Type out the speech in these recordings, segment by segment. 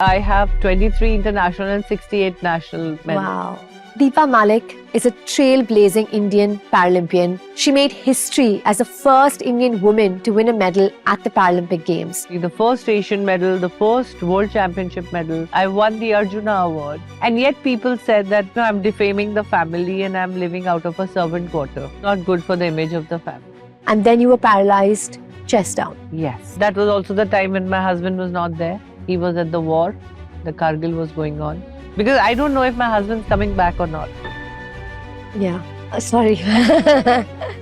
I have 23 international and 68 national medals. Wow. Deepa Malik is a trailblazing Indian Paralympian. She made history as the first Indian woman to win a medal at the Paralympic Games. The first Asian medal, the first World Championship medal. I won the Arjuna Award. And yet people said that no, I'm defaming the family and I'm living out of a servant quarter. Not good for the image of the family. And then you were paralyzed, chest down. Yes. That was also the time when my husband was not there. He was at the war. The Kargil was going on. Because I don't know if my husband's coming back or not. Yeah. Sorry.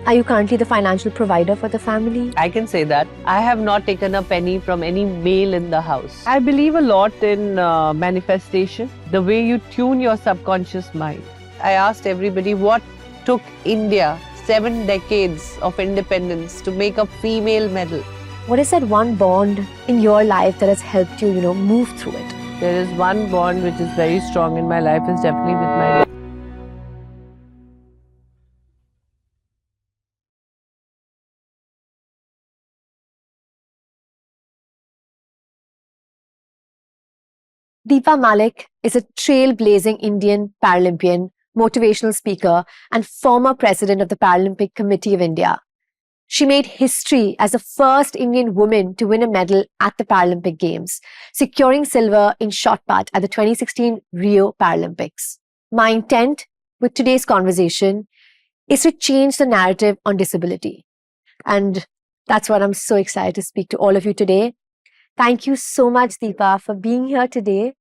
Are you currently the financial provider for the family? I can say that. I have not taken a penny from any male in the house. I believe a lot in manifestation, the way you tune your subconscious mind. I asked everybody what took India 7 decades of independence to make a female medal. What is that one bond in your life that has helped you, move through it? There is one bond which is very strong in my life, is definitely with my Deepa Malik is a trailblazing Indian Paralympian, motivational speaker, and former president of the Paralympic Committee of India. She made history as the first Indian woman to win a medal at the Paralympic Games, securing silver in shot put at the 2016 Rio Paralympics. My intent with today's conversation is to change the narrative on disability. And that's what I'm so excited to speak to all of you today. Thank you so much, Deepa, for being here today.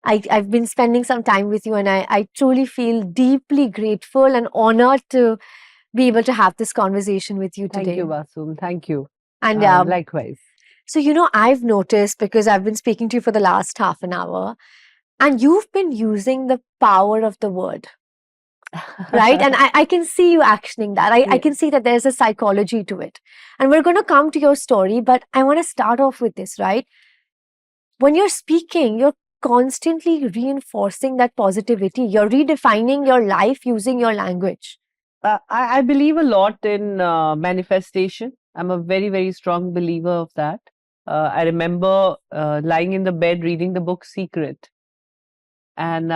I've been spending some time with you and I truly feel deeply grateful and honored to be able to have this conversation with you today. Thank you, Masoom. Thank you. And likewise. So, I've noticed, because I've been speaking to you for the last half an hour, and you've been using the power of the word, right? And I can see you actioning that. I can see that there's a psychology to it. And we're going to come to your story, but I want to start off with this, right? When you're speaking, you're constantly reinforcing that positivity. You're redefining your life using your language. I believe a lot in manifestation. I'm a very, very strong believer of that. I remember lying in the bed reading the book Secret. And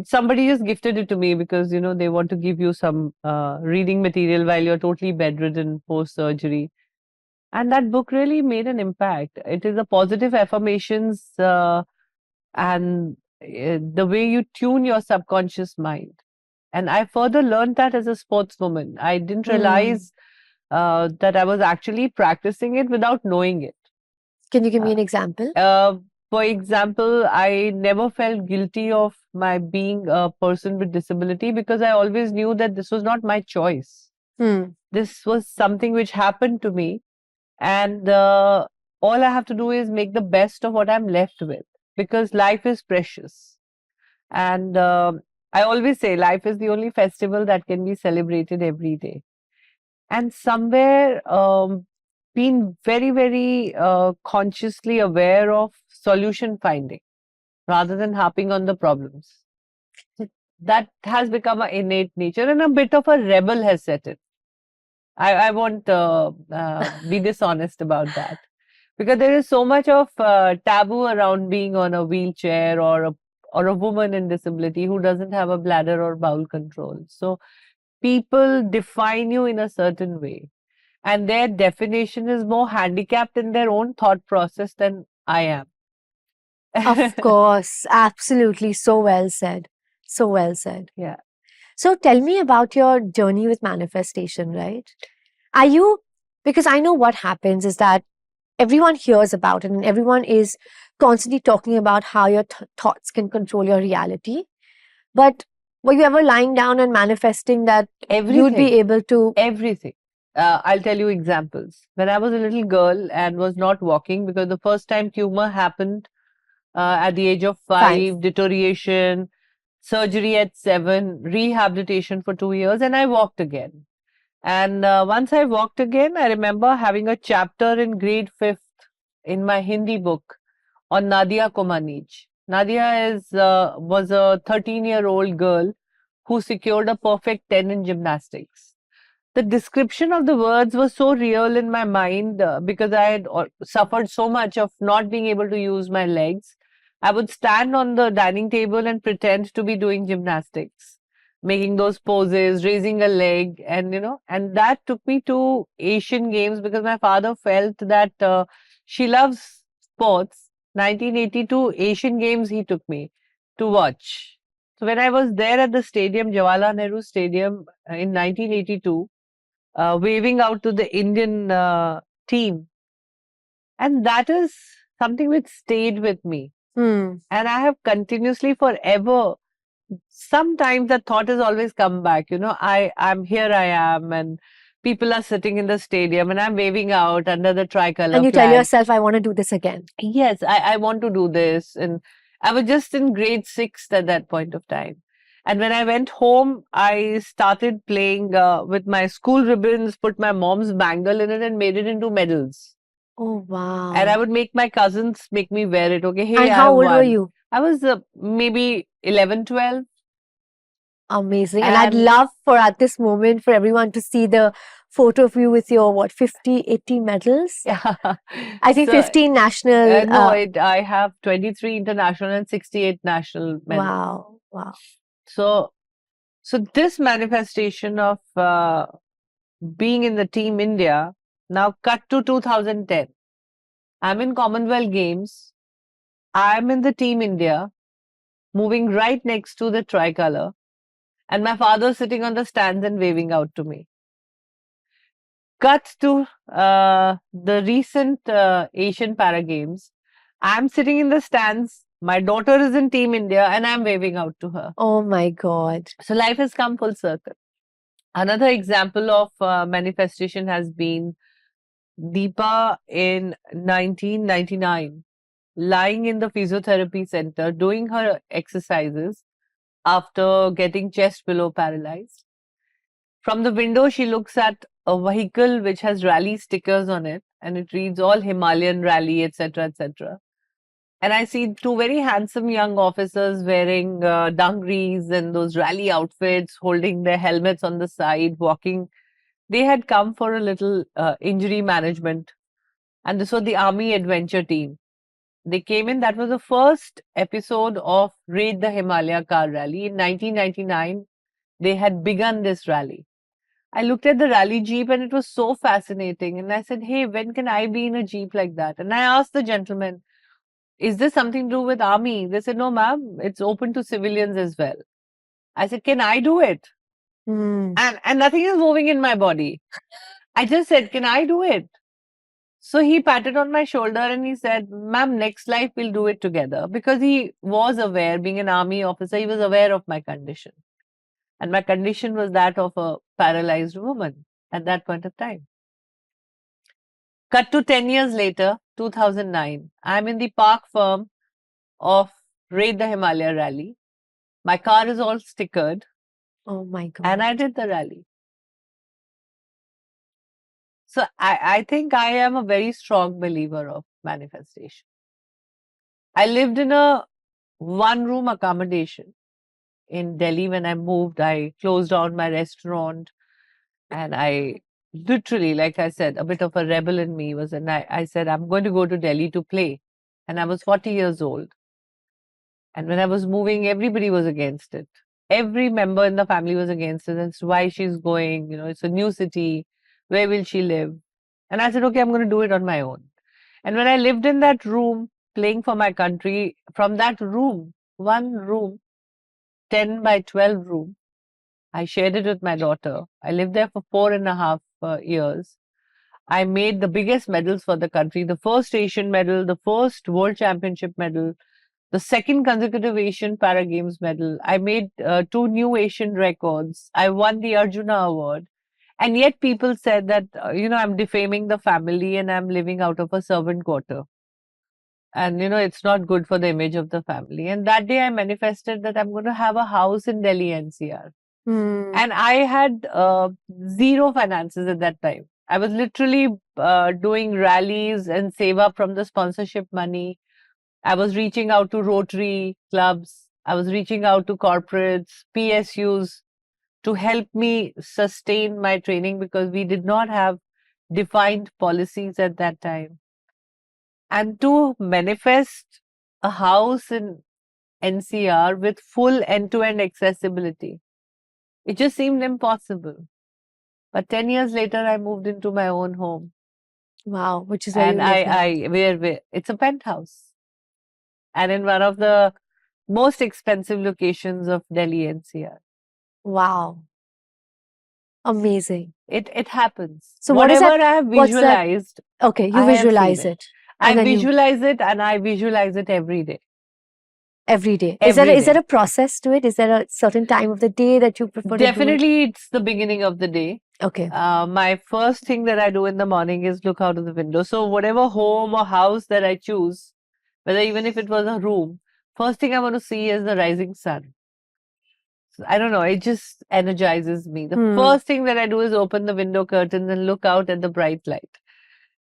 somebody just gifted it to me because, they want to give you some reading material while you're totally bedridden post-surgery. And that book really made an impact. It is a positive affirmations and the way you tune your subconscious mind. And I further learned that as a sportswoman. I didn't realize that I was actually practicing it without knowing it. Can you give me an example? For example, I never felt guilty of my being a person with disability because I always knew that this was not my choice. This was something which happened to me. And all I have to do is make the best of what I'm left with, because life is precious. And I always say life is the only festival that can be celebrated every day. And somewhere being very, very consciously aware of solution finding rather than harping on the problems. That has become an innate nature, and a bit of a rebel has set in. I won't be dishonest about that, because there is so much of taboo around being on a wheelchair or a woman in disability who doesn't have a bladder or bowel control. So people define you in a certain way, and their definition is more handicapped in their own thought process than I am. Of course, absolutely. So well said. So well said. Yeah. So tell me about your journey with manifestation, right? Because I know what happens is that everyone hears about it and everyone is constantly talking about how your thoughts can control your reality. But were you ever lying down and manifesting that you'd be able to? Everything. I'll tell you examples. When I was a little girl and was not walking, because the first time tumour happened at the age of 5, deterioration, surgery at 7, rehabilitation for 2 years, and I walked again. And once I walked again, I remember having a chapter in grade 5th in my Hindi book on Nadia ko Manij. Nadia was a 13-year-old girl who secured a perfect 10 in gymnastics. The description of the words was so real in my mind because I had suffered so much of not being able to use my legs. I would stand on the dining table and pretend to be doing gymnastics, making those poses, raising a leg, and that took me to Asian Games because my father felt that she loves sports. 1982 Asian Games, he took me to watch. So when I was there at the stadium, Jawaharlal Nehru Stadium in 1982, waving out to the Indian team, and that is something which stayed with me. And I have continuously forever, sometimes that thought has always come back, I'm here, I am, and people are sitting in the stadium and I'm waving out under the tricolor And you flag. tell yourself, I want to do this again. Yes, I want to do this. And I was just in grade 6 at that point of time. And when I went home, I started playing with my school ribbons, put my mom's bangle in it and made it into medals. Oh, wow. And I would make my cousins make me wear it. Okay, hey, and how old were won. you? I was maybe 11, 12. Amazing. And I'd love for at this moment for everyone to see the photo of you with your 50, 80 medals? Yeah. I think 15 national. No, I have 23 international and 68 national medals. Wow. Wow. So this manifestation of being in the Team India, now cut to 2010. I'm in Commonwealth Games. I'm in the Team India, moving right next to the tricolor. And my father sitting on the stands and waving out to me. Cut to the recent Asian Para Games. I'm sitting in the stands. My daughter is in Team India and I'm waving out to her. Oh my God. So life has come full circle. Another example of manifestation has been Deepa in 1999, lying in the physiotherapy center, doing her exercises after getting chest below paralyzed. From the window, she looks at a vehicle which has rally stickers on it and it reads all Himalayan rally, etc., etc. And I see two very handsome young officers wearing dungarees and those rally outfits, holding their helmets on the side, walking. They had come for a little injury management. And this was the Army Adventure Team. They came in. That was the first episode of Raid the Himalaya Car Rally. In 1999, they had begun this rally. I looked at the rally jeep and it was so fascinating. And I said, hey, when can I be in a jeep like that? And I asked the gentleman, is this something to do with army? They said, no, ma'am, it's open to civilians as well. I said, can I do it? And nothing is moving in my body. I just said, can I do it? So he patted on my shoulder and he said, ma'am, next life we'll do it together. Because he was aware, being an army officer, he was aware of my condition. And my condition was that of a paralyzed woman at that point of time. Cut to 10 years later, 2009. I'm in the park firm of Raid the Himalaya rally. My car is all stickered. Oh my God. And I did the rally. So I think I am a very strong believer of manifestation. I lived in a one-room accommodation in Delhi. When I moved, I closed down my restaurant and I literally, like I said, a bit of a rebel in me was, and I said, I'm going to go to Delhi to play. And I was 40 years old. And when I was moving, everybody was against it. Every member in the family was against it. That's why she's going, it's a new city. Where will she live? And I said, okay, I'm going to do it on my own. And when I lived in that room, playing for my country, from that room, one room, 10 by 12 room, I shared it with my daughter. I lived there for 4.5 years. I made the biggest medals for the country, the first Asian medal, the first World Championship medal, the second consecutive Asian Para Games medal. I made 2 new Asian records. I won the Arjuna Award. And yet people said that, I'm defaming the family and I'm living out of a servant quarter. And, it's not good for the image of the family. And that day I manifested that I'm going to have a house in Delhi NCR. And I had zero finances at that time. I was literally doing rallies and save up from the sponsorship money. I was reaching out to Rotary clubs. I was reaching out to corporates, PSUs to help me sustain my training because we did not have defined policies at that time. And to manifest a house in NCR with full end-to-end accessibility. It just seemed impossible. But 10 years later, I moved into my own home. Wow, which is where And you live now. it's a penthouse. And in one of the most expensive locations of Delhi NCR. Wow. Amazing. It happens. So what is Whatever that? I have What's that? visualized, Okay, you I have seen visualize it. it. I And then you visualize it and I visualize it every day. every day. Every Is there day. a process to it? Is there a certain time of the day that you prefer to do it? Definitely, it's the beginning of the day. Okay. My first thing that I do in the morning is look out of the window. So whatever home or house that I choose, whether even if it was a room, first thing I want to see is the rising sun. So, I don't know, it just energizes me. The first thing that I do is open the window curtains and look out at the bright light.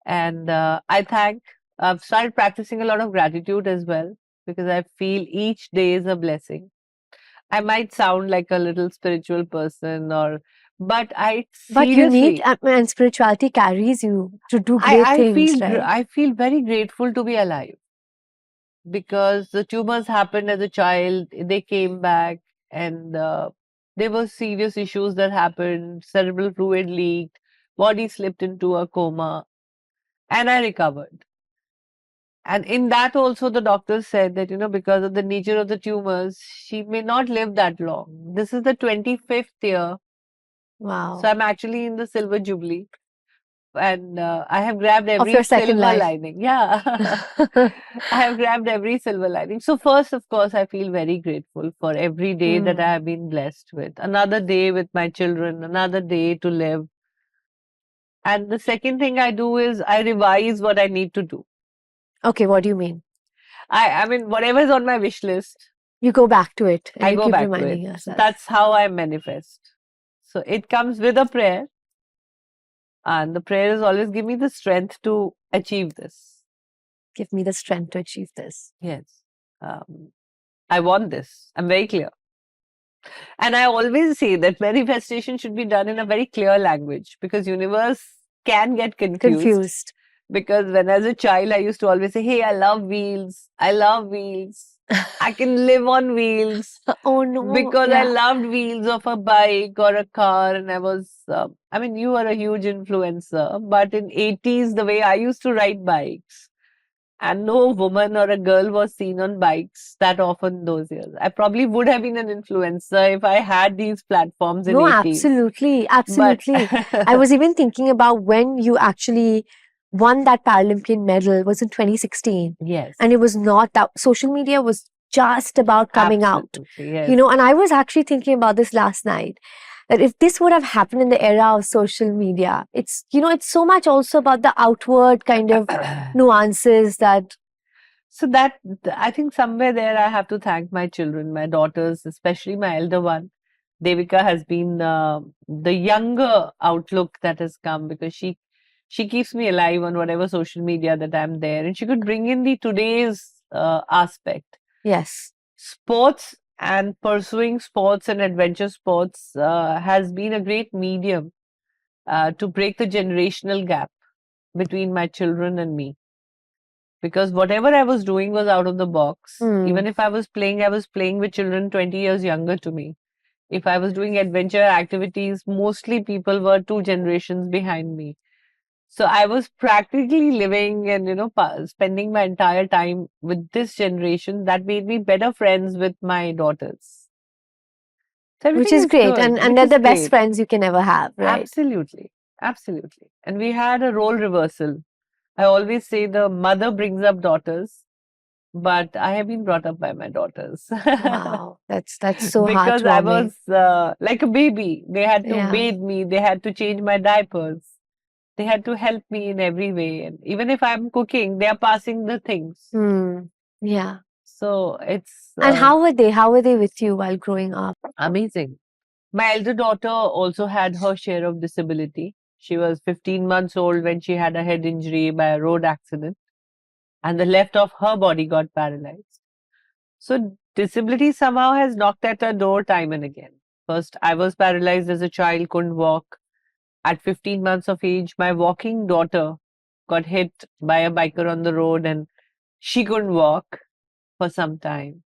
And I've started practicing a lot of gratitude as well, because I feel each day is a blessing. I might sound like a little spiritual person, but I But you need, seriously, and spirituality carries you to do great things, right? I feel very grateful to be alive, because the tumors happened as a child. They came back, and there were serious issues that happened. Cerebral fluid leaked, body slipped into a coma, and I recovered. And in that also, the doctors said that, because of the nature of the tumors, she may not live that long. This is the 25th year. Wow. So I'm actually in the silver jubilee. And I have grabbed Of every your second silver life. lining. Yeah. I have grabbed every silver lining. So first, of course, I feel very grateful for every day that I have been blessed with. Another day with my children, another day to live. And the second thing I do is I revise what I need to do. Okay, what do you mean? I mean, whatever is on my wish list, You go back to it and I you go keep back to it. reminding yourself. That's how I manifest. So it comes with a prayer. And the prayer is always give me the strength to achieve this. Give me the strength to achieve this. Yes. I want this. I'm very clear. And I always say that manifestation should be done in a very clear language, because universe can get confused. Because when as a child, I used to always say, hey, I love wheels. I love wheels. I can live on wheels. Oh no. Because I loved wheels of a bike or a car. And I was, you are a huge influencer. But in 80s, the way I used to ride bikes, and no woman or a girl was seen on bikes that often those years. I probably would have been an influencer if I had these platforms in 80s. Absolutely. I was even thinking about when you actually won that Paralympian medal was in 2016. Yes. And it was not that social media was just about coming out. Yes. And I was actually thinking about this last night. That if this would have happened in the era of social media, it's so much also about the outward kind of nuances that. So that, I think somewhere there I have to thank my children, my daughters, especially my elder one. Devika has been the younger outlook that has come, because she keeps me alive on whatever social media that I'm there, and she could bring in the today's aspect. Yes. Sports and pursuing sports and adventure sports has been a great medium to break the generational gap between my children and me. Because whatever I was doing was out of the box. Even if I was playing with children 20 years younger to me. If I was doing adventure activities, mostly people were 2 generations behind me. So I was practically living and, spending my entire time with this generation. That made me better friends with my daughters. So which is great. And they're the best friends you can ever have, right? Absolutely. Absolutely. And we had a role reversal. I always say the mother brings up daughters, but I have been brought up by my daughters. Wow, that's so heartwarming. Because I was like a baby. They had to bathe me. They had to change my diapers. They had to help me in every way. And even if I'm cooking, they are passing the things. Yeah. So it's... and how were they? How were they with you while growing up? Amazing. My elder daughter also had her share of disability. She was 15 months old when she had a head injury by a road accident, and the left of her body got paralyzed. So disability somehow has knocked at her door time and again. First, I was paralyzed as a child, couldn't walk. At 15 months of age, my walking daughter got hit by a biker on the road and she couldn't walk. for some time.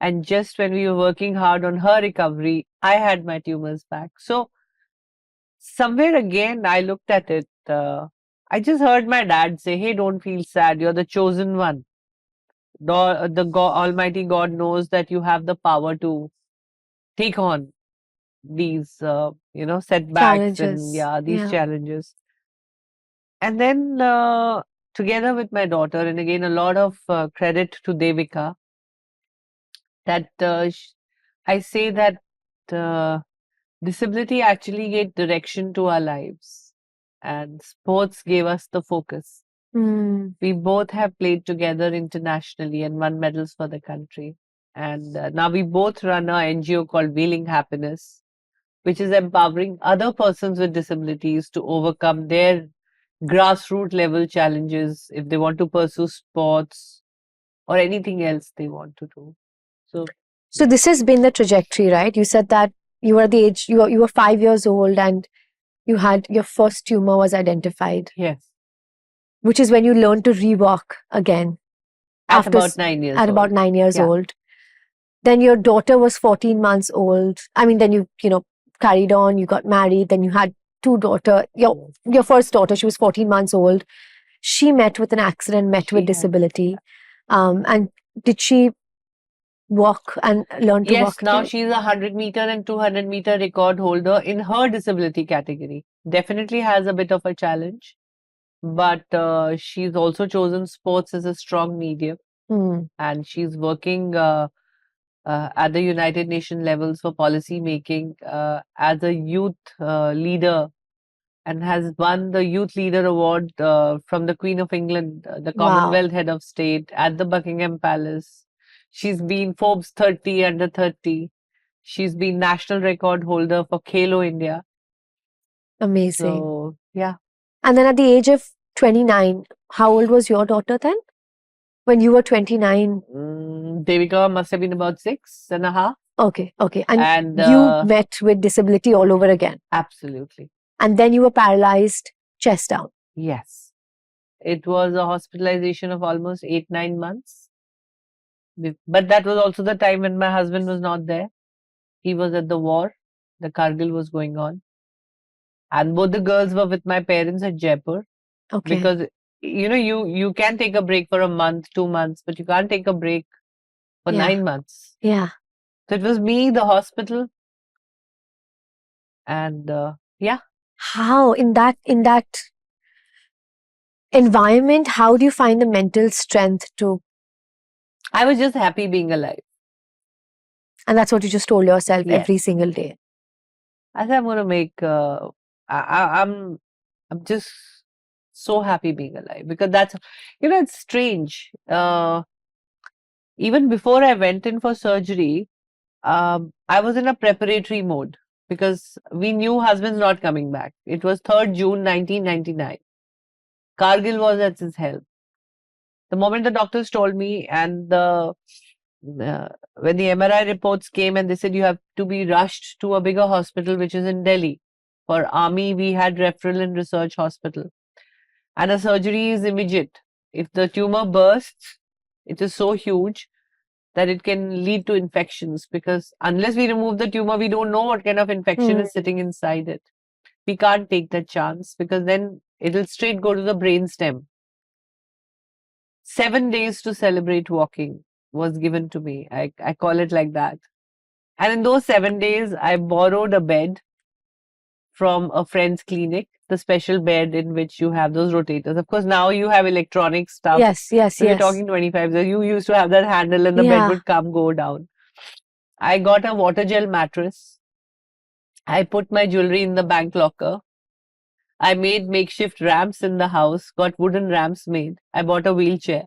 And just when we were working hard on her recovery, I had my tumors back. So somewhere again, I looked at it. I just heard my dad say, "Hey, don't feel sad. You're the chosen one. The God, Almighty God knows that you have the power to take on these, setbacks and Challenges. these Yeah. challenges." And then together with my daughter, and again, a lot of credit to Devika, that I say that uh, disability actually gave direction to our lives, and sports gave us the focus. We both have played together internationally and won medals for the country. And now we both run an NGO called Wheeling Happiness, which is empowering other persons with disabilities to overcome their grassroots level challenges if they want to pursue sports or anything else they want to do. So So this has been the trajectory, right? You said that you were the age, you were 5 years old and you had your first tumor was identified, yes, which is when you learned to rewalk again at after about 9 years at about old. 9 years Yeah. old. Then your daughter was 14 months old. I mean, then you carried on, you got married, then you had two daughter. Your first daughter, she was 14 months old. She met with an accident, met She with had. disability. And did she walk and learn to Yes, walk now again? she's a 100-meter and 200-meter record holder in her disability category. Definitely has a bit of a challenge, but she's also chosen sports as a strong medium, and she's working at the United Nations levels for policy making as a youth leader, and has won the Youth Leader Award from the Queen of England, the Wow. Commonwealth Head of State at the Buckingham Palace. She's been Forbes 30 under 30. She's been national record holder for Khelo India. Amazing. So, yeah. And then at the age of 29, how old was your daughter then? When you were 29? Devika must have been about 6.5. Okay. And And you met with disability all over again. absolutely. And then you were paralyzed, chest down. Yes. It was a hospitalization of almost 8-9 months. But that was also the time when my husband was not there. He was at the war. The Kargil was going on. And both the girls were with my parents at Jaipur. Okay. Because, you can take a break for a month, 2 months, but you can't take a break for Yeah. 9 months. Yeah. So it was me, the hospital, and yeah. How in that environment, how do you find the mental strength to? I was just happy being alive. And that's what you just told yourself Yes. every single day. I said I'm going to make. I'm just so happy being alive, because that's, it's strange. Even before I went in for surgery, I was in a preparatory mode, because we knew husband's not coming back. It was 3rd June 1999. Kargil was at his health. The moment the doctors told me, and when the MRI reports came and they said you have to be rushed to a bigger hospital, which is in Delhi. For army, we had referral and research hospital, and a surgery is immediate. If the tumor bursts, it is so huge that it can lead to infections, because unless we remove the tumor, we don't know what kind of infection is sitting inside it. We can't take that chance, because then it'll straight go to the brainstem. 7 days to celebrate walking was given to me. I call it like that. And in those 7 days, I borrowed a bed from a friend's clinic, the special bed in which you have those rotators. Of course, now you have electronic stuff. Yes. So we're talking 25 years. You used to have that handle and the bed would go down. I got a water gel mattress. I put my jewelry in the bank locker. I made makeshift ramps in the house, got wooden ramps made. I bought a wheelchair.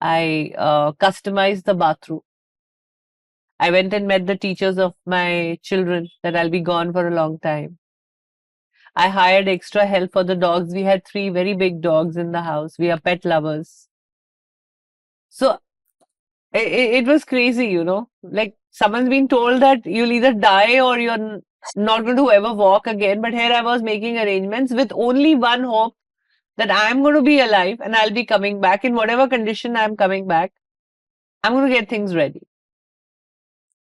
I customized the bathroom. I went and met the teachers of my children that I'll be gone for a long time. I hired extra help for the dogs. We had 3 very big dogs in the house. We are pet lovers. So it was crazy, like someone's been told that you'll either die or you're not going to ever walk again. But here I was making arrangements with only one hope, that I'm going to be alive and I'll be coming back in whatever condition I'm coming back. I'm going to get things ready.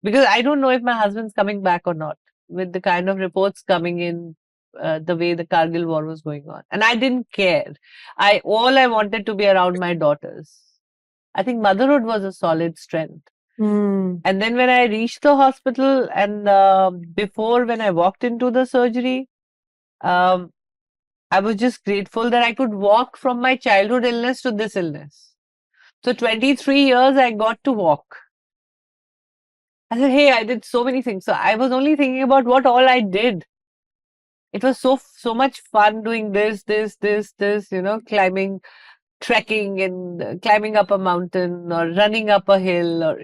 Because I don't know if my husband's coming back or not, with the kind of reports coming in, the way the Kargil war was going on. And I didn't care. All I wanted to be around my daughters. I think motherhood was a solid strength. And then when I reached the hospital and before when I walked into the surgery, I was just grateful that I could walk from my childhood illness to this illness. So 23 years I got to walk. I said, hey, I did so many things. So I was only thinking about what all I did. It was so much fun doing this, climbing, trekking and climbing up a mountain or running up a hill or,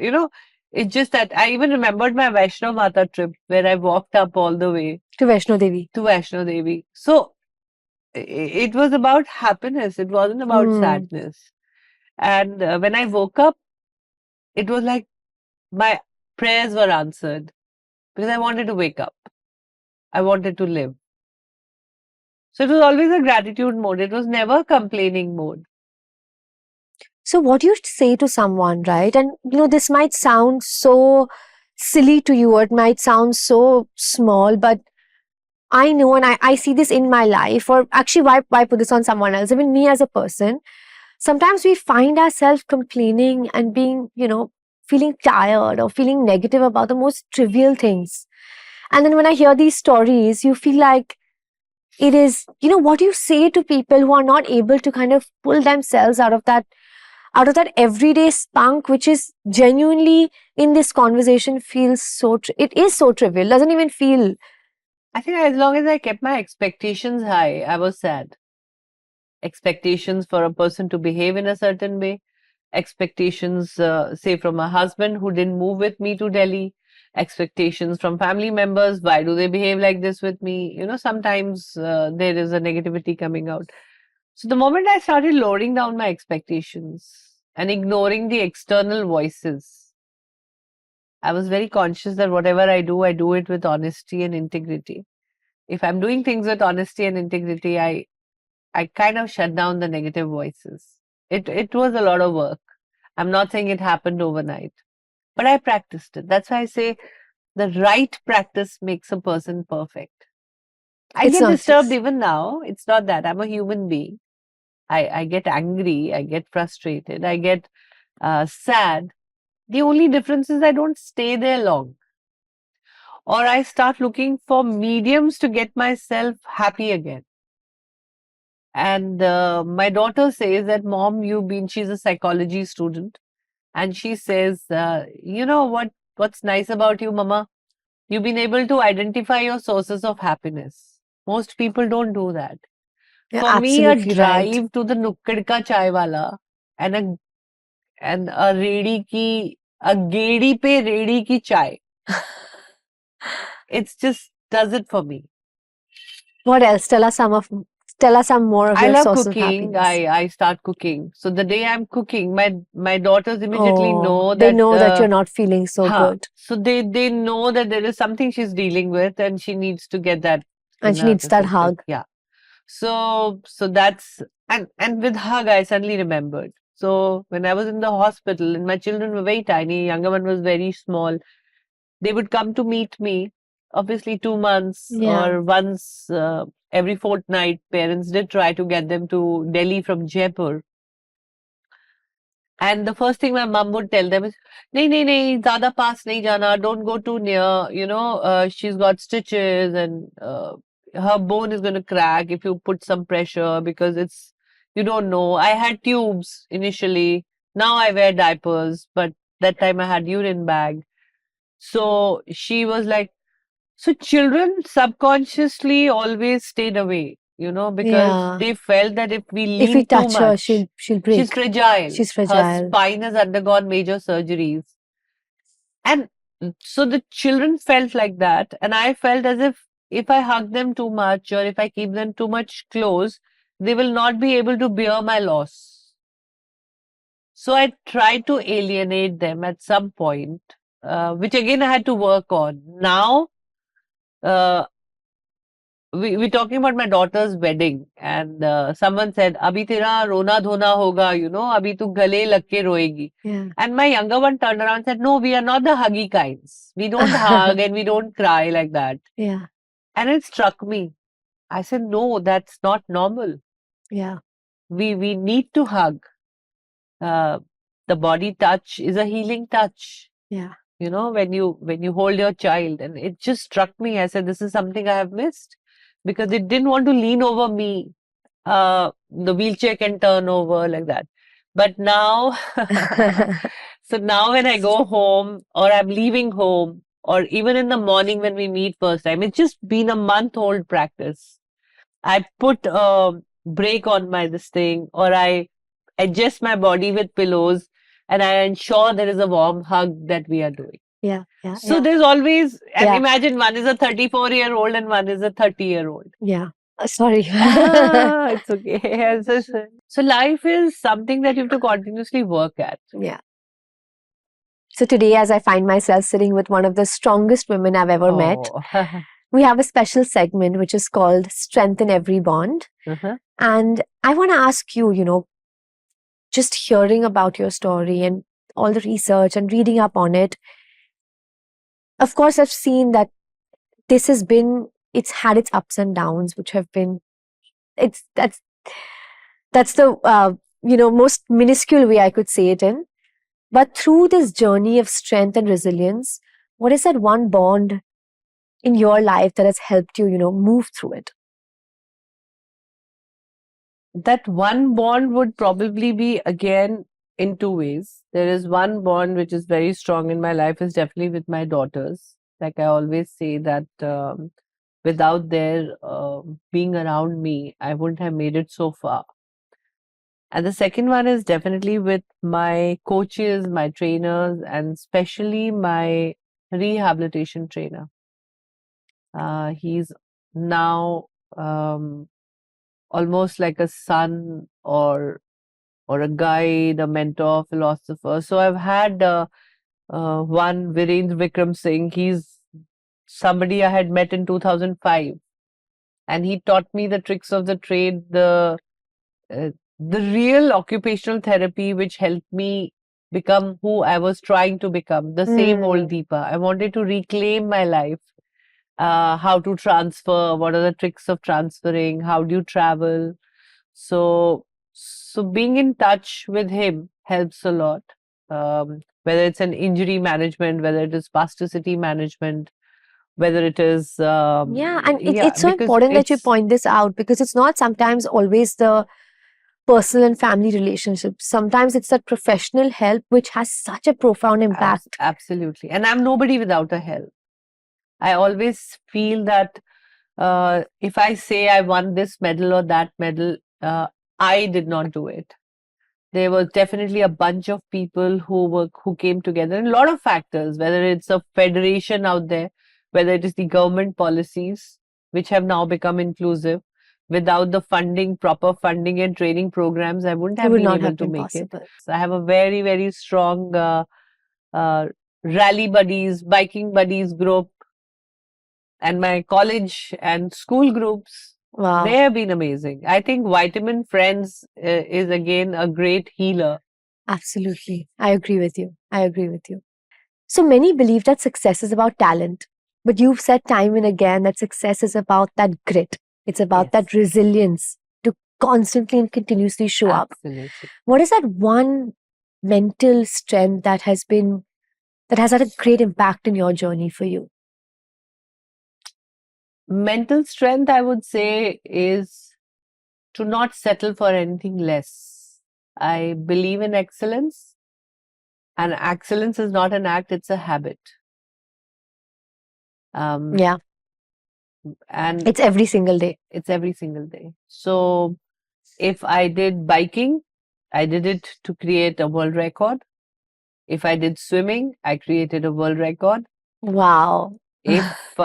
it's just that I even remembered my Vaishno Mata trip where I walked up all the way to Vaishno Devi. So it was about happiness. It wasn't about sadness. And when I woke up, it was like my prayers were answered because I wanted to wake up. I wanted to live. So it was always a gratitude mode. It was never a complaining mode. So what do you say to someone, right? And this might sound so silly to you, or it might sound so small, but I know, and I see this in my life, or actually why put this on someone else? Even me as a person, sometimes we find ourselves complaining and being, feeling tired or feeling negative about the most trivial things. And then when I hear these stories, you feel like it is, what do you say to people who are not able to kind of pull themselves out of that everyday spunk, which is genuinely in this conversation feels it is so trivial, doesn't even feel. I think as long as I kept my expectations high, I was sad. Expectations for a person to behave in a certain way, expectations, say from a husband who didn't move with me to Delhi, expectations from family members, why do they behave like this with me? Sometimes there is a negativity coming out. So the moment I started lowering down my expectations and ignoring the external voices, I was very conscious that whatever I do it with honesty and integrity. If I'm doing things with honesty and integrity, I kind of shut down the negative voices. It was a lot of work. I'm not saying it happened overnight, but I practiced it. That's why I say the right practice makes a person perfect. I get disturbed even now. It's not that. I'm a human being. I get angry. I get frustrated. I get sad. The only difference is I don't stay there long. Or I start looking for mediums to get myself happy again. And my daughter says that, Mom, she's a psychology student. And she says, what's nice about you, Mama? You've been able to identify your sources of happiness. Most people don't do that. For me, a drive to the Nukkad ka chai wala and a gedi pe redi ki chai. It's just does it for me. What else? Tell us some more of your source of happiness. I start cooking. So the day I'm cooking, my daughters immediately know they know that you're not feeling so good. So they know that there is something she's dealing with and she needs to get that. And she needs that hug. Yeah. So that's and with hug I suddenly remembered. So when I was in the hospital and my children were very tiny, younger one was very small, they would come to meet me. Obviously 2 months or once every fortnight, parents did try to get them to Delhi from Jaipur. And the first thing my mom would tell them is, nahi, zyada paas nahi jana, don't go too near, she's got stitches and her bone is going to crack if you put some pressure because you don't know. I had tubes initially, now I wear diapers, but that time I had urine bag. So she was like, so children subconsciously always stayed away, because they felt that if we lean touch too much, her, she'll break. She's fragile. Her spine has undergone major surgeries. And so the children felt like that. And I felt as if I hug them too much or if I keep them too much close, they will not be able to bear my loss. So I tried to alienate them at some point, which again I had to work on. Now, we're talking about my daughter's wedding, and someone said, "Abhi tera rona dhona hoga, abhi tu gale lag ke roegi." Yeah. And my younger one turned around and said, "No, we are not the huggy kinds. We don't hug and we don't cry like that." Yeah. And it struck me. I said, "No, that's not normal. Yeah. We need to hug. Uh, the body touch is a healing touch. Yeah. When you hold your child." And it just struck me. I said, this is something I have missed, because it didn't want to lean over me. The wheelchair can turn over like that. But now, so now when I go home or I'm leaving home, or even in the morning when we meet first time, it's just been a month-old practice. I put a break on this thing, or I adjust my body with pillows, and I ensure there is a warm hug that we are doing. Yeah. So there's always, and imagine one is a 34-year-old and one is a 30-year-old. Yeah. Sorry. It's okay. So life is something that you have to continuously work at. Yeah. So today, as I find myself sitting with one of the strongest women I've ever met, we have a special segment which is called Strengthen Every Bond. And I want to ask you, just hearing about your story and all the research and reading up on it, of course, I've seen that it's had its ups and downs, which have been, that's the, most minuscule way I could say it in. But through this journey of strength and resilience, what is that one bond in your life that has helped you, move through it? That one bond would probably be, again, in two ways. There is one bond which is very strong in my life, is definitely with my daughters. Like I always say that without their being around me, I wouldn't have made it so far. And the second one is definitely with my coaches, my trainers, and especially my rehabilitation trainer. He's now almost like a son or a guide, a mentor, philosopher. So I've had one, Virendra Vikram Singh. He's somebody I had met in 2005, and he taught me the tricks of the trade, the real occupational therapy, which helped me become who I was trying to become, the same old Deepa. I wanted to reclaim my life. How to transfer, what are the tricks of transferring, how do you travel? So being in touch with him helps a lot. Whether it's an injury management, whether it is spasticity management, whether it is and it's so important that you point this out, because it's not sometimes always the personal and family relationships. Sometimes it's that professional help which has such a profound impact. Absolutely. And I'm nobody without a help. I always feel that if I say I won this medal or that medal, I did not do it. There was definitely a bunch of people who came together, and a lot of factors, whether it's a federation out there, whether it is the government policies, which have now become inclusive. Without the funding, proper funding and training programs, I wouldn't have been able to make it. So I have a very, very strong rally buddies, biking buddies group, and my college and school groups. Wow. They have been amazing. I think Vitamin Friends is again a great healer. Absolutely. I agree with you. So many believe that success is about talent, but you've said time and again that success is about that grit. It's about that resilience to constantly and continuously show up. Absolutely. What is that one mental strength that has had a great impact in your journey for you? Mental strength, I would say, is to not settle for anything less. I believe in excellence, and excellence is not an act, it's a habit. Yeah. And it's every single day. So if I did biking, I did it to create a world record. If I did swimming, I created a world record. Wow. If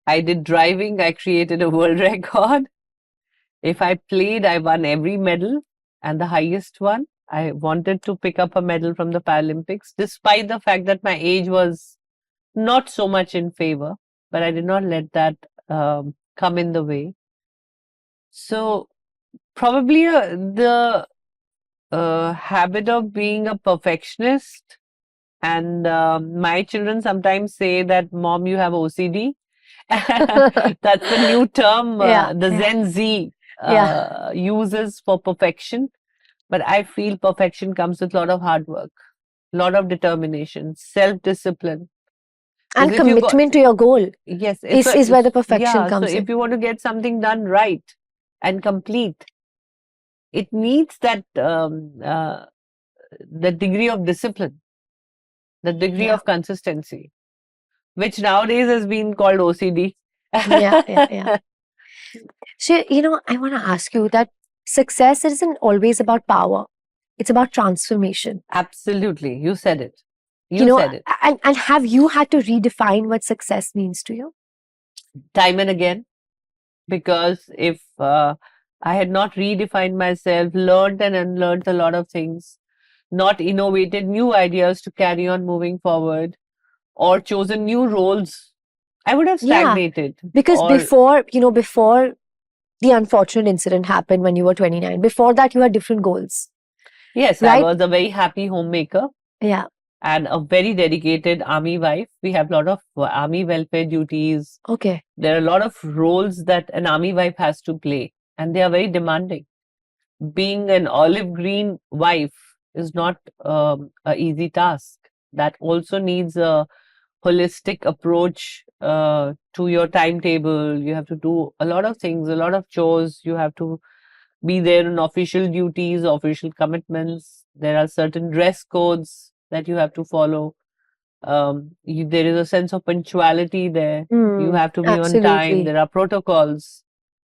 I did driving, I created a world record. If I played, I won every medal, and the highest one. I wanted to pick up a medal from the Paralympics, despite the fact that my age was not so much in favor, but I did not let that come in the way. So probably the habit of being a perfectionist. And my children sometimes say that, Mom, you have OCD. That's the new term the Gen Z uses for perfection. But I feel perfection comes with a lot of hard work, a lot of determination, self-discipline. And commitment to your goal. Yes, is where the perfection comes in. So if you want to get something done right and complete, it needs that the degree of discipline, the degree of consistency, which nowadays has been called OCD. Yeah. So, I want to ask you that success isn't always about power. It's about transformation. Absolutely. You said it. You said it. And have you had to redefine what success means to you? Time and again. Because if I had not redefined myself, learned and unlearned a lot of things, not innovated new ideas to carry on moving forward, or chosen new roles, I would have stagnated. Because before the unfortunate incident happened when you were 29, before that you had different goals. Yes, right? I was a very happy homemaker. Yeah. And a very dedicated army wife. We have a lot of army welfare duties. Okay. There are a lot of roles that an army wife has to play, and they are very demanding. Being an olive green wife is not an easy task. That also needs a holistic approach to your timetable. You have to do a lot of things, a lot of chores. You have to be there on official duties, official commitments. There are certain dress codes that you have to follow. There is a sense of punctuality there. You have to be on time. There are protocols.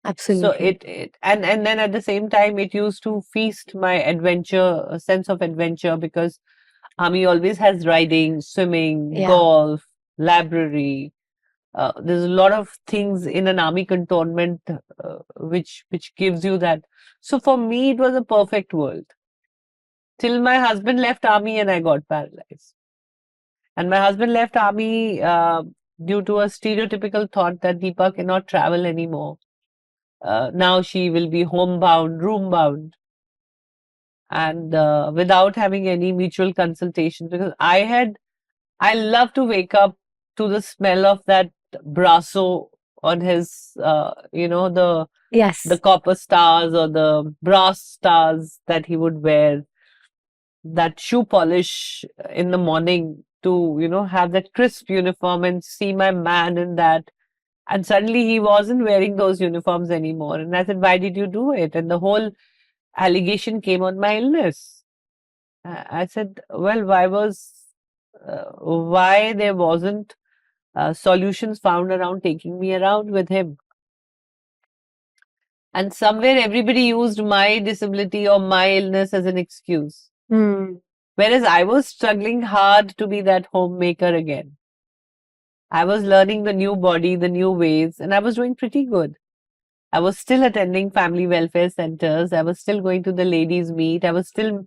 Absolutely. So and then at the same time, it used to feast my adventure, a sense of adventure, because army always has riding, swimming, golf, library. There's a lot of things in an army cantonment which gives you that. So for me, it was a perfect world. Till my husband left army and I got paralyzed. And my husband left army due to a stereotypical thought that Deepa cannot travel anymore. Now she will be homebound, room-bound. And without having any mutual consultation, because I love to wake up to the smell of that brasso on his, the copper stars or the brass stars that he would wear, that shoe polish in the morning to, have that crisp uniform and see my man in that. And suddenly he wasn't wearing those uniforms anymore. And I said, why did you do it? And the whole allegation came on my illness. I said, well, why there wasn't solutions found around taking me around with him? And somewhere everybody used my disability or my illness as an excuse. Whereas I was struggling hard to be that homemaker again. I was learning the new body, the new ways, and I was doing pretty good. I was still attending family welfare centers. I was still going to the ladies' meet. I was still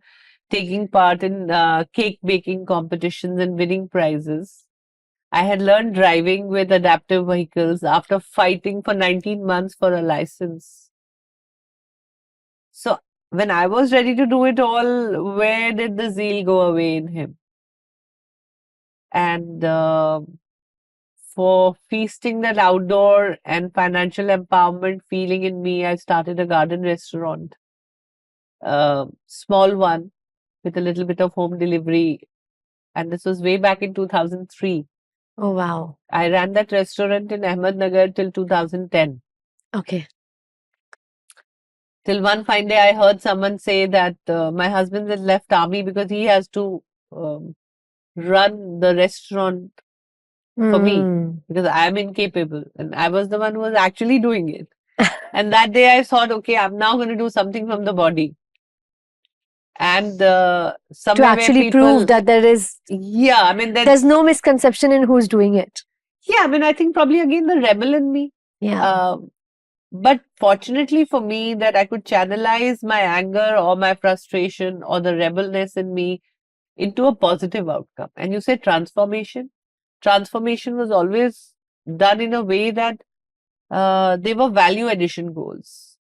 taking part in cake baking competitions and winning prizes. I had learned driving with adaptive vehicles after fighting for 19 months for a license. So when I was ready to do it all, where did the zeal go away in him? And for feasting that outdoor and financial empowerment feeling in me, I started a garden restaurant. Small one with a little bit of home delivery. And this was way back in 2003. Oh, wow. I ran that restaurant in Ahmednagar till 2010. Okay. Till one fine day, I heard someone say that my husband had left army because he has to run the restaurant for me, because I am incapable. And I was the one who was actually doing it. And that day I thought, okay, I'm now going to do something from the body. And to actually prove that there is, there's no misconception in who's doing it. Yeah, I mean, I think probably again the rebel in me. Yeah. But fortunately for me, that I could channelize my anger or my frustration or the rebelness in me into a positive outcome. And you say transformation. Transformation was always done in a way that They were value addition goals.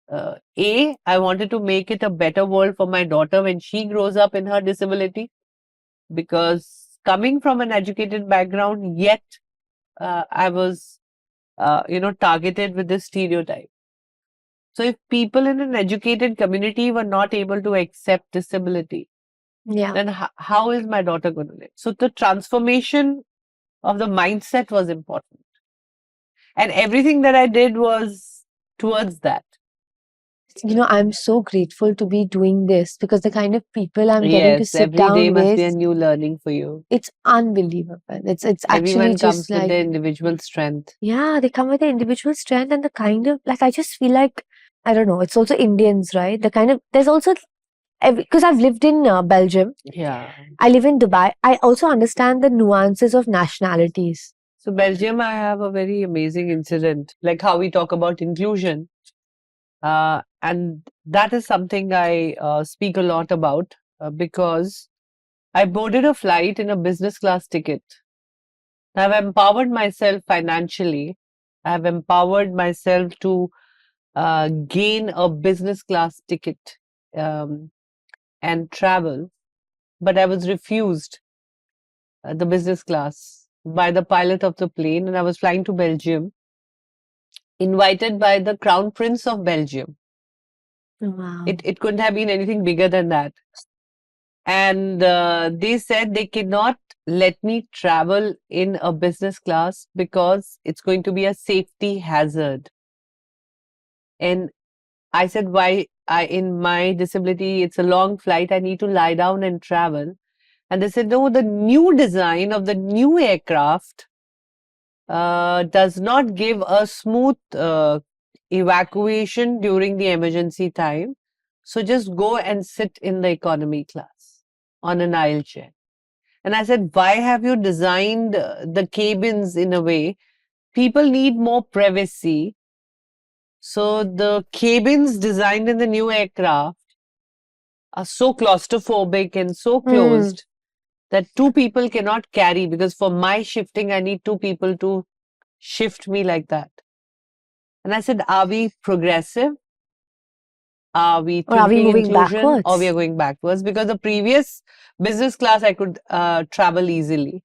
I wanted to make it a better world for my daughter when she grows up in her disability, because coming from an educated background, yet I was, targeted with this stereotype. So if people in an educated community were not able to accept disability, then how is my daughter going to live? So the transformation of the mindset was important. And everything that I did was towards that. I'm so grateful to be doing this, because the kind of people I'm getting to Yes, sit every day down must be a with, new learning for you. it's unbelievable. It's actually Everyone just comes with like, their individual strength. yeah, they come with their individual strength, and the kind of, like, I just feel like, I don't know, it's also Indians, right? The kind of, there's also, because I've lived in Belgium, Yeah. I live in Dubai, I also understand the nuances of nationalities. So Belgium, I have a very amazing incident, like how we talk about inclusion. And that is something I speak a lot about, because I boarded a flight in a business class ticket. I've empowered myself financially. I've empowered myself to gain a business class ticket um, and travel, but I was refused the business class by the pilot of the plane, and I was flying to Belgium, invited by the Crown Prince of Belgium. Wow. It couldn't have been anything bigger than that. And they said they cannot let me travel in a business class because it's going to be a safety hazard. And I said, why? In my disability, it's a long flight. I need to lie down and travel. And they said, no, the new design of the new aircraft does not give a smooth evacuation during the emergency time. So just go and sit in the economy class on an aisle chair. And I said, why have you designed the cabins in a way? People need more privacy. So the cabins designed in the new aircraft are so claustrophobic and so closed that two people cannot carry, because for my shifting, I need two people to shift me like that. And I said, are we progressive? Are we Or are we thinking moving inclusion, or we are backwards? going backwards? Because the previous business class, I could travel easily.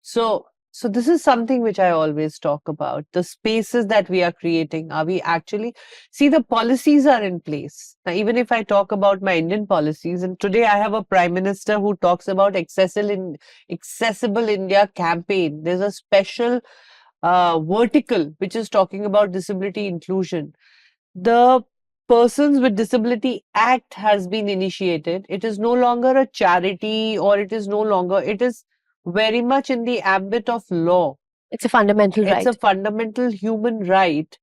So this is something which I always talk about. The spaces that we are creating, are we actually, see, the policies are in place. Now, even if I talk about my Indian policies, and today I have a prime minister who talks about accessible India campaign. There's a special vertical which is talking about disability inclusion. The Persons with Disability Act has been initiated. It is no longer a charity, or it is no longer, it is very much in the ambit of law. It's a fundamental It's right. a fundamental human right.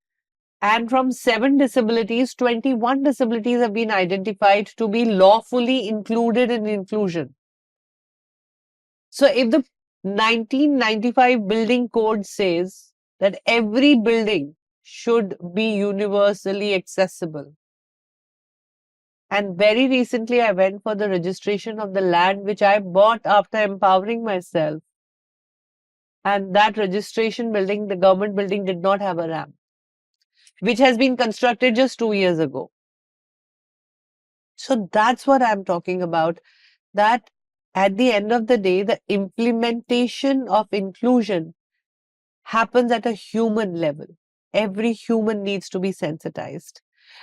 And from 7 disabilities, 21 disabilities have been identified to be lawfully included in inclusion. So if the 1995 building code says that every building should be universally accessible, and very recently I went for the registration of the land which I bought after empowering myself, and that registration building, the government building, did not have a ramp, which has been constructed just 2 years ago. So that's what I'm talking about, that at the end of the day, the implementation of inclusion happens at a human level. Every human needs to be sensitized.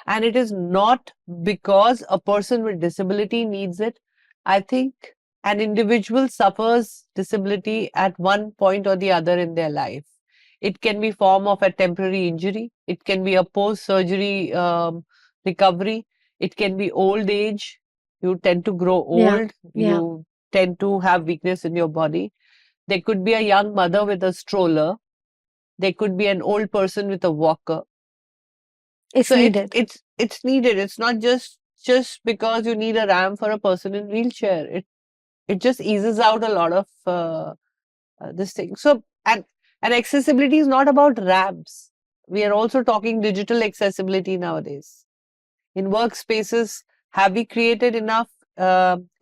And it is not because a person with disability needs it. I think an individual suffers disability at one point or the other in their life. It can be form of a temporary injury. It can be a post-surgery recovery. It can be old age. You tend to grow old. You tend to have weakness in your body. There could be a young mother with a stroller. There could be an old person with a walker. It's needed. It's needed. It's not just because you need a ramp for a person in wheelchair. It just eases out a lot of this thing. So and accessibility is not about ramps. We are also talking digital accessibility nowadays. In workspaces, have we created enough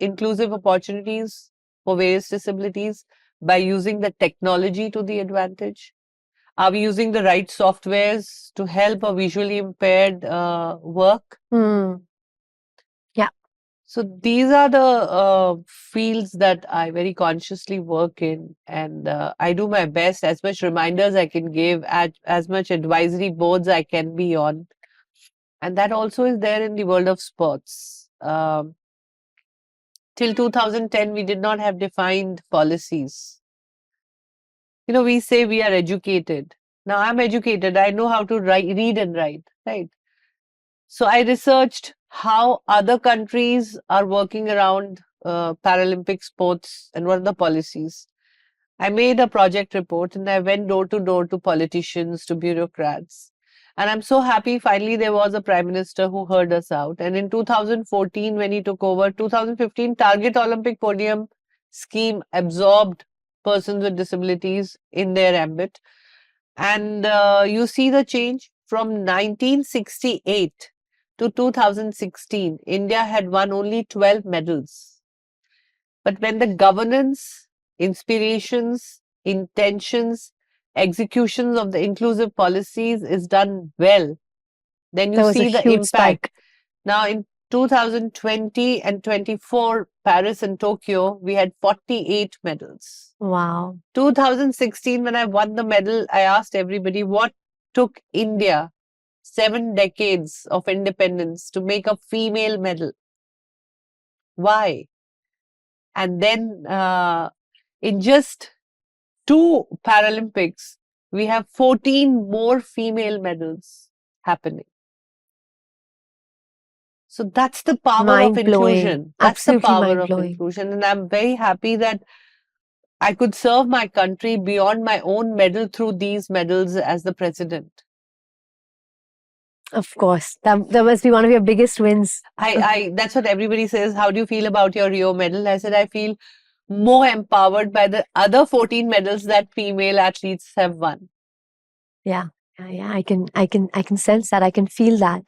inclusive opportunities for various disabilities by using the technology to the advantage? Are we using the right softwares to help a visually impaired work? Yeah. So these are the fields that I very consciously work in, and I do my best. As much reminders I can give, as much advisory boards I can be on, and that also is there in the world of sports. Till 2010, we did not have defined policies. We say we are educated. Now I'm educated. I know how to read and write, right? So I researched how other countries are working around Paralympic sports and what are the policies. I made a project report and I went door to door to politicians, to bureaucrats. And I'm so happy finally there was a prime minister who heard us out. And in 2014, when he took over, 2015, Target Olympic Podium scheme absorbed persons with disabilities in their ambit. And you see the change from 1968 to 2016. India had won only 12 medals. But when the governance, inspirations, intentions, executions of the inclusive policies is done well, then you see the impact. Spike. Now in 2020 and 24, Paris and Tokyo, we had 48 medals. Wow. 2016, when I won the medal, I asked everybody what took India 7 decades of independence to make a female medal. Why? And then in just 2 Paralympics, we have 14 more female medals happening. So that's the power of inclusion. That's the power of inclusion. And I'm very happy that I could serve my country beyond my own medal through these medals as the president. Of course. That must be one of your biggest wins. That's what everybody says. How do you feel about your Rio medal? I said, I feel more empowered by the other 14 medals that female athletes have won. Yeah. I can sense that. I can feel that.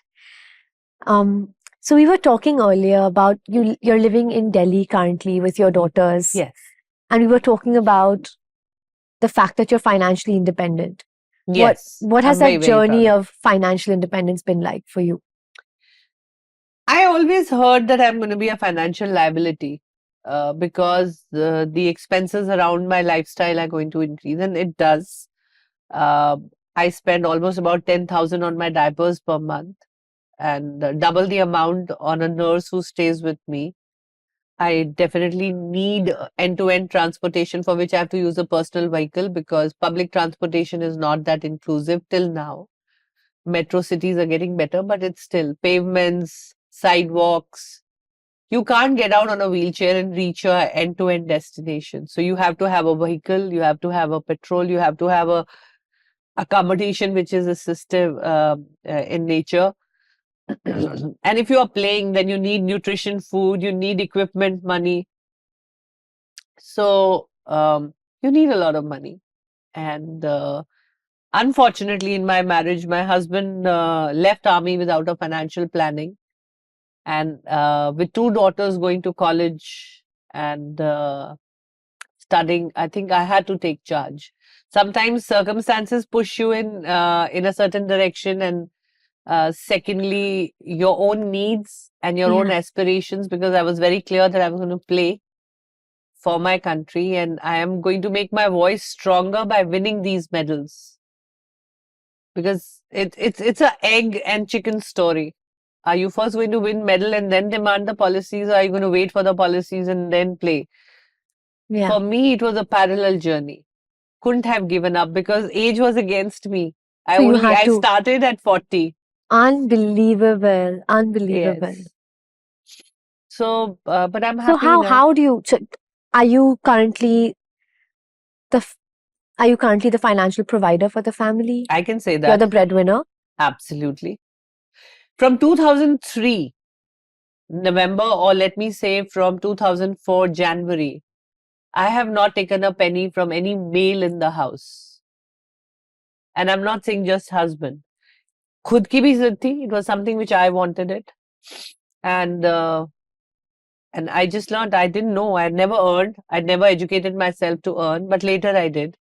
So we were talking earlier about you're living in Delhi currently with your daughters. Yes. And we were talking about the fact that you're financially independent. Yes. What has that journey of financial independence been like for you? I always heard that I'm going to be a financial liability because the expenses around my lifestyle are going to increase, and it does. I spend almost about 10,000 on my diapers per month and double the amount on a nurse who stays with me. I definitely need end-to-end transportation, for which I have to use a personal vehicle because public transportation is not that inclusive till now. Metro cities are getting better, but it's still pavements, sidewalks. You can't get out on a wheelchair and reach your end-to-end destination. So you have to have a vehicle, you have to have a petrol, you have to have a accommodation which is assistive in nature. And if you are playing, then you need nutrition, food, you need equipment, money. So you need a lot of money. And unfortunately, in my marriage, my husband left army without a financial planning. And with 2 daughters going to college and studying, I think I had to take charge. Sometimes circumstances push you in a certain direction, and secondly, your own needs and your own aspirations, because I was very clear that I was going to play for my country and I am going to make my voice stronger by winning these medals. Because it's an egg and chicken story. Are you first going to win medal and then demand the policies, or are you going to wait for the policies and then play? Yeah. For me, it was a parallel journey. Couldn't have given up because age was against me. I started at 40. Unbelievable. Yes. So, but I'm happy. So how do you? Are you currently the financial provider for the family? I can say that. You're the breadwinner? Absolutely. From 2003, November, or let me say from 2004, January, I have not taken a penny from any male in the house. And I'm not saying just husband. Khud ki bhi zidd thi. It was something which I wanted it. And I just learned. I didn't know. I had never earned. I'd never educated myself to earn. But later I did.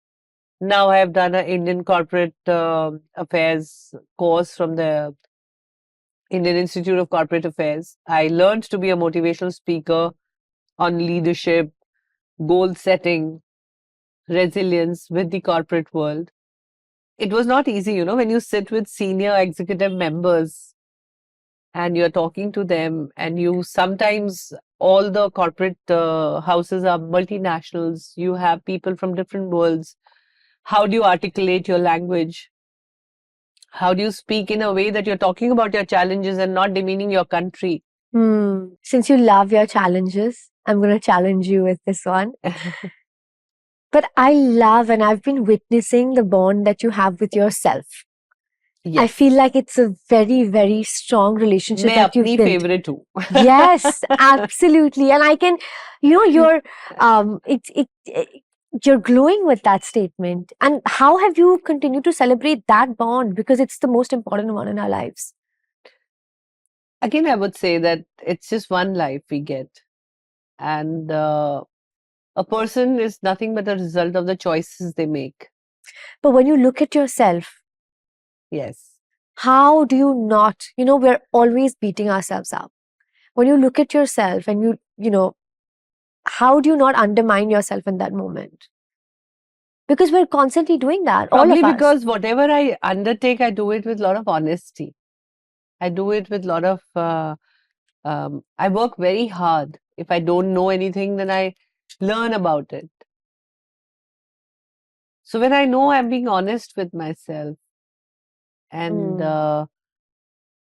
Now I have done an Indian Corporate Affairs course from the Indian Institute of Corporate Affairs. I learned to be a motivational speaker on leadership, goal setting, resilience with the corporate world. It was not easy, when you sit with senior executive members and you're talking to them, and you sometimes, all the corporate houses are multinationals, you have people from different worlds. How do you articulate your language? How do you speak in a way that you're talking about your challenges and not demeaning your country? Since you love your challenges, I'm going to challenge you with this one. But I love, and I've been witnessing the bond that you have with yourself. Yes. I feel like it's a very, very strong relationship that you've built. Favorite too. Yes, absolutely. And I can, you're glowing with that statement. And how have you continued to celebrate that bond? Because it's the most important one in our lives. Again, I would say that it's just one life we get. And a person is nothing but a result of the choices they make. But when you look at yourself, yes, how do you not, we're always beating ourselves up. When you look at yourself and how do you not undermine yourself in that moment? Because we're constantly doing that. Probably all of because us. Whatever I undertake, I do it with a lot of honesty. I do it with a lot of, I work very hard. If I don't know anything, then I learn about it. So when I know, I'm being honest with myself. And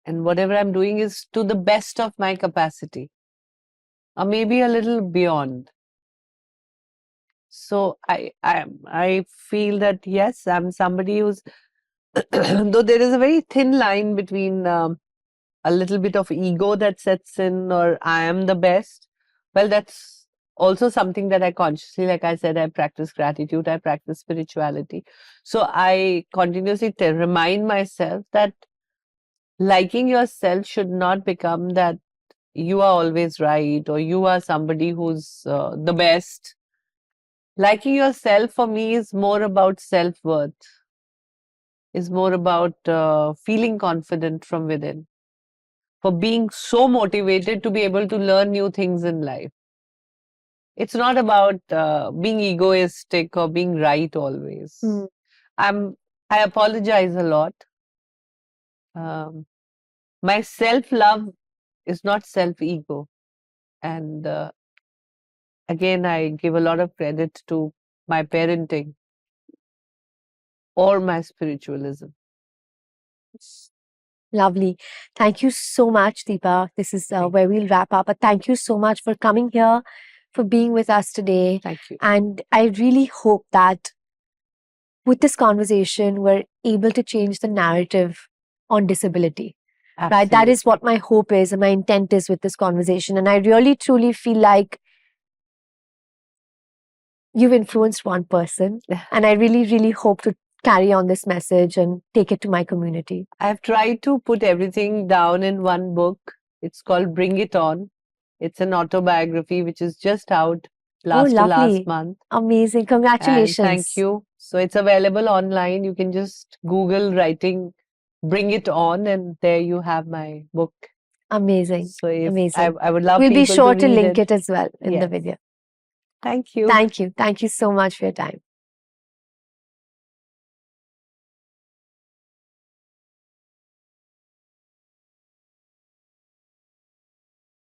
whatever I'm doing is to the best of my capacity, or maybe a little beyond. So I feel that yes, I'm somebody who's though there is a very thin line between a little bit of ego that sets in, or I am the best. Well, that's also something that I consciously, like I said, I practice gratitude, I practice spirituality. So I continuously remind myself that liking yourself should not become that you are always right or you are somebody who's the best. Liking yourself for me is more about self-worth, is more about feeling confident from within, for being so motivated to be able to learn new things in life. It's not about being egoistic or being right always. I apologize a lot. My self-love is not self-ego. And again, I give a lot of credit to my parenting or my spiritualism. Lovely. Thank you so much, Deepa. This is where we'll wrap up. But thank you so much for coming here, for being with us today. Thank you. And I really hope that with this conversation, we're able to change the narrative on disability. Absolutely. Right? That is what my hope is and my intent is with this conversation. And I really, truly feel like you've influenced one person. And I really, really hope to carry on this message and take it to my community. I've tried to put everything down in one book. It's called Bring It On. It's an autobiography which is just out last month. Amazing. Congratulations. And thank you. So it's available online. You can just Google writing Bring It On and there you have my book. Amazing. So amazing. I would love we'll people be sure to link it as well in the video. Thank you. Thank you. Thank you so much for your time.